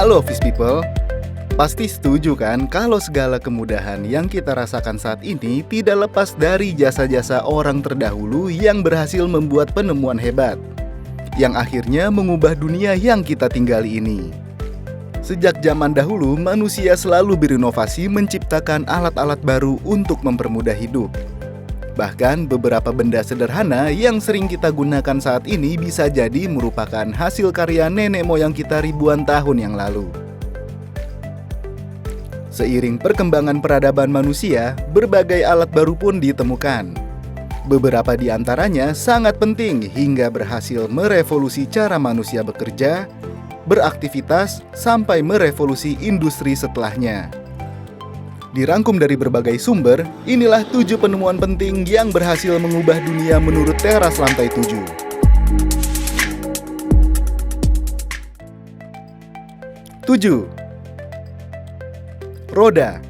Halo Fish People, pasti setuju kan kalau segala kemudahan yang kita rasakan saat ini tidak lepas dari jasa-jasa orang terdahulu yang berhasil membuat penemuan hebat, yang akhirnya mengubah dunia yang kita tinggali ini. Sejak zaman dahulu, manusia selalu berinovasi menciptakan alat-alat baru untuk mempermudah hidup. Bahkan beberapa benda sederhana yang sering kita gunakan saat ini bisa jadi merupakan hasil karya nenek moyang kita ribuan tahun yang lalu. Seiring perkembangan peradaban manusia, berbagai alat baru pun ditemukan. Beberapa di antaranya sangat penting hingga berhasil merevolusi cara manusia bekerja, beraktivitas, sampai merevolusi industri setelahnya. Dirangkum dari berbagai sumber, inilah 7 penemuan penting yang berhasil mengubah dunia menurut Teras Lantai 7. 7. Roda.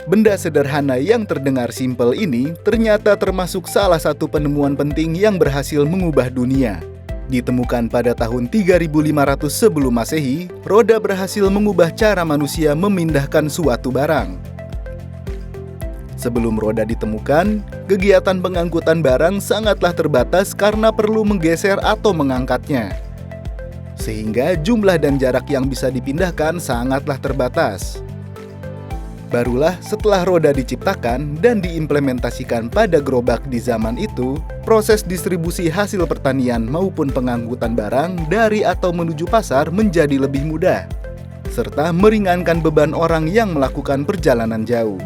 Benda sederhana yang terdengar simpel ini ternyata termasuk salah satu penemuan penting yang berhasil mengubah dunia. Ditemukan pada tahun 3500 sebelum Masehi, roda berhasil mengubah cara manusia memindahkan suatu barang. Sebelum roda ditemukan, kegiatan pengangkutan barang sangatlah terbatas karena perlu menggeser atau mengangkatnya. Sehingga jumlah dan jarak yang bisa dipindahkan sangatlah terbatas. Barulah setelah roda diciptakan dan diimplementasikan pada gerobak di zaman itu, proses distribusi hasil pertanian maupun pengangkutan barang dari atau menuju pasar menjadi lebih mudah, serta meringankan beban orang yang melakukan perjalanan jauh.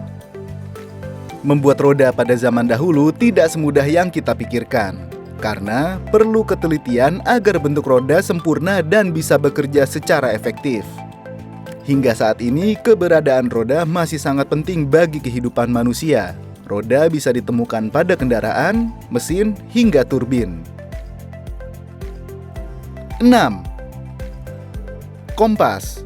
Membuat roda pada zaman dahulu tidak semudah yang kita pikirkan, karena perlu ketelitian agar bentuk roda sempurna dan bisa bekerja secara efektif. Hingga saat ini, keberadaan roda masih sangat penting bagi kehidupan manusia. Roda bisa ditemukan pada kendaraan, mesin, hingga turbin. 6. Kompas.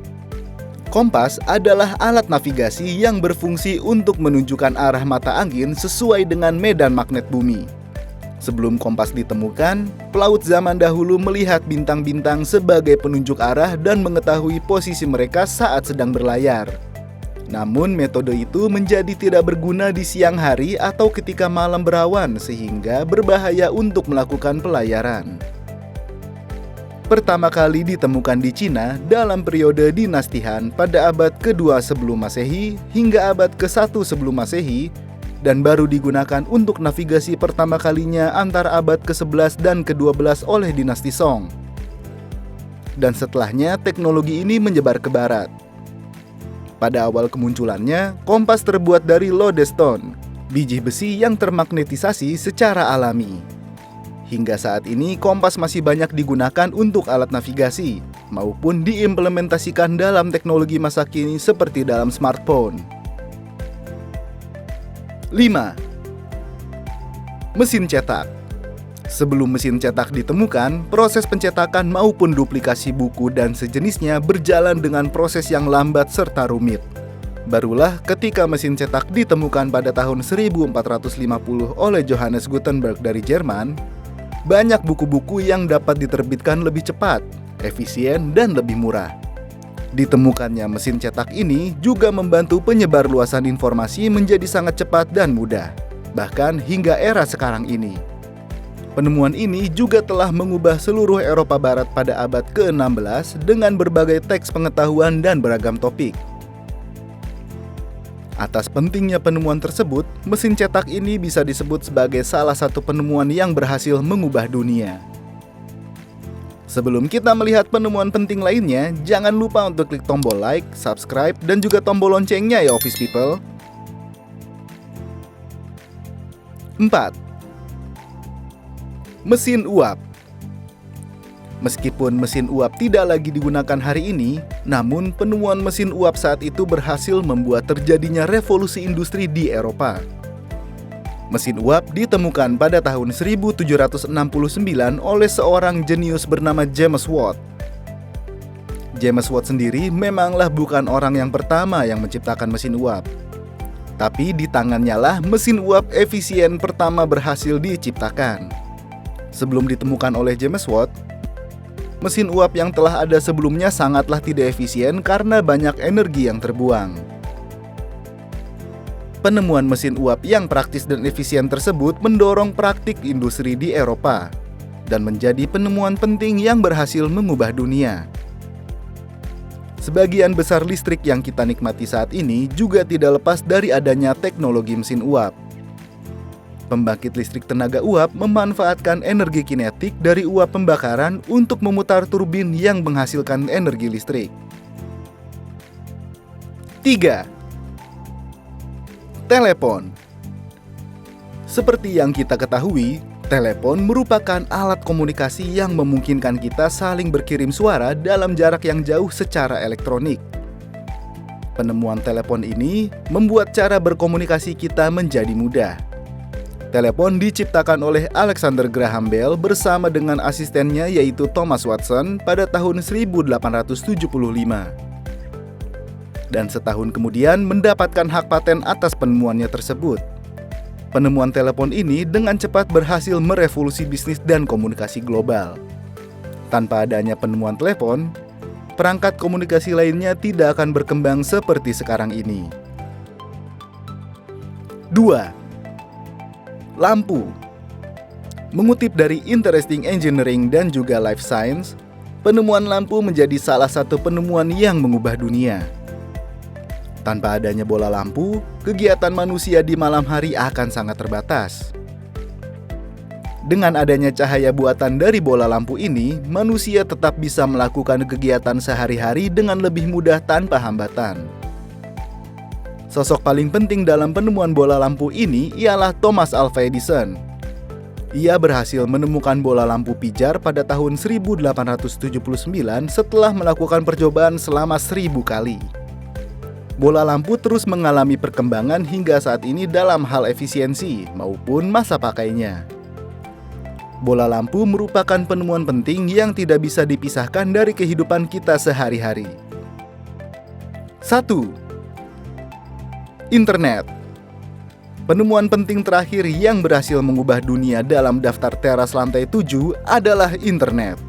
Kompas adalah alat navigasi yang berfungsi untuk menunjukkan arah mata angin sesuai dengan medan magnet bumi. Sebelum kompas ditemukan, pelaut zaman dahulu melihat bintang-bintang sebagai penunjuk arah dan mengetahui posisi mereka saat sedang berlayar. Namun metode itu menjadi tidak berguna di siang hari atau ketika malam berawan sehingga berbahaya untuk melakukan pelayaran. Pertama kali ditemukan di Cina dalam periode dinasti Han pada abad ke-2 sebelum Masehi hingga abad ke-1 sebelum Masehi, dan baru digunakan untuk navigasi pertama kalinya antara abad ke-11 dan ke-12 oleh dinasti Song. Dan setelahnya teknologi ini menyebar ke barat. Pada awal kemunculannya, kompas terbuat dari lodestone, biji besi yang termagnetisasi secara alami. Hingga saat ini, kompas masih banyak digunakan untuk alat navigasi, maupun diimplementasikan dalam teknologi masa kini seperti dalam smartphone. 5. Mesin cetak. Sebelum mesin cetak ditemukan, proses pencetakan maupun duplikasi buku dan sejenisnya berjalan dengan proses yang lambat serta rumit. Barulah ketika mesin cetak ditemukan pada tahun 1450 oleh Johannes Gutenberg dari Jerman, banyak buku-buku yang dapat diterbitkan lebih cepat, efisien, dan lebih murah. Ditemukannya mesin cetak ini juga membantu penyebar luasan informasi menjadi sangat cepat dan mudah, bahkan hingga era sekarang ini. Penemuan ini juga telah mengubah seluruh Eropa Barat pada abad ke-16 dengan berbagai teks pengetahuan dan beragam topik. Atas pentingnya penemuan tersebut, mesin cetak ini bisa disebut sebagai salah satu penemuan yang berhasil mengubah dunia. Sebelum kita melihat penemuan penting lainnya, jangan lupa untuk klik tombol like, subscribe, dan juga tombol loncengnya ya Office People. 4. Mesin uap. Meskipun mesin uap tidak lagi digunakan hari ini, namun penemuan mesin uap saat itu berhasil membuat terjadinya revolusi industri di Eropa. Mesin uap ditemukan pada tahun 1769 oleh seorang jenius bernama James Watt. James Watt sendiri memanglah bukan orang yang pertama yang menciptakan mesin uap. Tapi di tangannya lah mesin uap efisien pertama berhasil diciptakan. Sebelum ditemukan oleh James Watt, mesin uap yang telah ada sebelumnya sangatlah tidak efisien karena banyak energi yang terbuang. Penemuan mesin uap yang praktis dan efisien tersebut mendorong praktik industri di Eropa dan menjadi penemuan penting yang berhasil mengubah dunia. Sebagian besar listrik yang kita nikmati saat ini juga tidak lepas dari adanya teknologi mesin uap. Pembangkit listrik tenaga uap memanfaatkan energi kinetik dari uap pembakaran untuk memutar turbin yang menghasilkan energi listrik. 3. Telepon. Seperti yang kita ketahui, telepon merupakan alat komunikasi yang memungkinkan kita saling berkirim suara dalam jarak yang jauh secara elektronik. Penemuan telepon ini membuat cara berkomunikasi kita menjadi mudah. Telepon diciptakan oleh Alexander Graham Bell bersama dengan asistennya yaitu Thomas Watson pada tahun 1875. Dan setahun kemudian mendapatkan hak paten atas penemuannya tersebut. Penemuan telepon ini dengan cepat berhasil merevolusi bisnis dan komunikasi global. Tanpa adanya penemuan telepon, perangkat komunikasi lainnya tidak akan berkembang seperti sekarang ini. 2. Lampu. Mengutip dari Interesting Engineering dan juga Life Science, penemuan lampu menjadi salah satu penemuan yang mengubah dunia. Tanpa adanya bola lampu, kegiatan manusia di malam hari akan sangat terbatas. Dengan adanya cahaya buatan dari bola lampu ini, manusia tetap bisa melakukan kegiatan sehari-hari dengan lebih mudah tanpa hambatan. Sosok paling penting dalam penemuan bola lampu ini ialah Thomas Alva Edison. Ia berhasil menemukan bola lampu pijar pada tahun 1879 setelah melakukan percobaan selama 1000 kali. Bola lampu terus mengalami perkembangan hingga saat ini dalam hal efisiensi maupun masa pakainya. Bola lampu merupakan penemuan penting yang tidak bisa dipisahkan dari kehidupan kita sehari-hari. 1. Internet. Penemuan penting terakhir yang berhasil mengubah dunia dalam daftar teras lantai 7 adalah internet.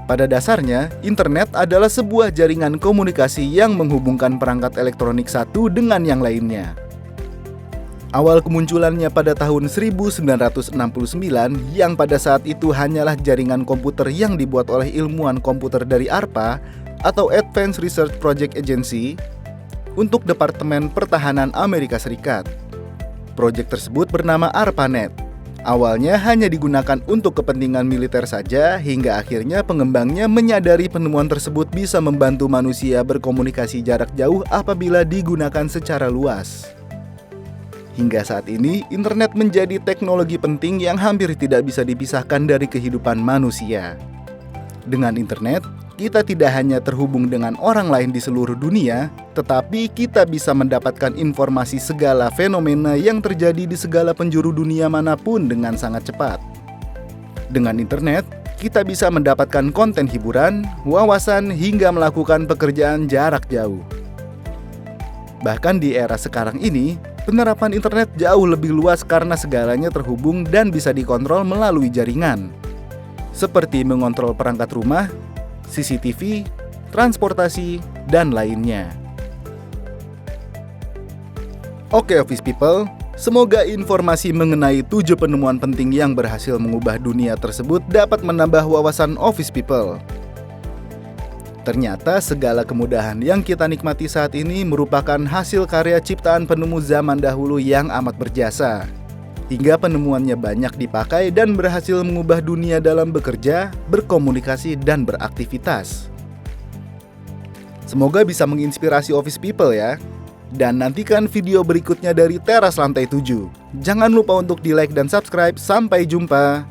Pada dasarnya, internet adalah sebuah jaringan komunikasi yang menghubungkan perangkat elektronik satu dengan yang lainnya. Awal kemunculannya pada tahun 1969 yang pada saat itu hanyalah jaringan komputer yang dibuat oleh ilmuwan komputer dari ARPA atau Advanced Research Project Agency untuk Departemen Pertahanan Amerika Serikat. Proyek tersebut bernama ARPANET. Awalnya hanya digunakan untuk kepentingan militer saja hingga akhirnya pengembangnya menyadari penemuan tersebut bisa membantu manusia berkomunikasi jarak jauh apabila digunakan secara luas. Hingga saat ini, internet menjadi teknologi penting yang hampir tidak bisa dipisahkan dari kehidupan manusia. Dengan internet, kita tidak hanya terhubung dengan orang lain di seluruh dunia, tetapi kita bisa mendapatkan informasi segala fenomena yang terjadi di segala penjuru dunia manapun dengan sangat cepat. Dengan internet, kita bisa mendapatkan konten hiburan, wawasan, hingga melakukan pekerjaan jarak jauh. Bahkan di era sekarang ini, penerapan internet jauh lebih luas karena segalanya terhubung dan bisa dikontrol melalui jaringan. Seperti mengontrol perangkat rumah, CCTV, transportasi, dan lainnya. Oke Office People, semoga informasi mengenai 7 penemuan penting yang berhasil mengubah dunia tersebut dapat menambah wawasan Office People. Ternyata segala kemudahan yang kita nikmati saat ini merupakan hasil karya ciptaan penemu zaman dahulu yang amat berjasa. Hingga penemuannya banyak dipakai dan berhasil mengubah dunia dalam bekerja, berkomunikasi, dan beraktivitas. Semoga bisa menginspirasi Office People ya. Dan nantikan video berikutnya dari teras lantai 7. Jangan lupa untuk di-like dan subscribe. Sampai jumpa.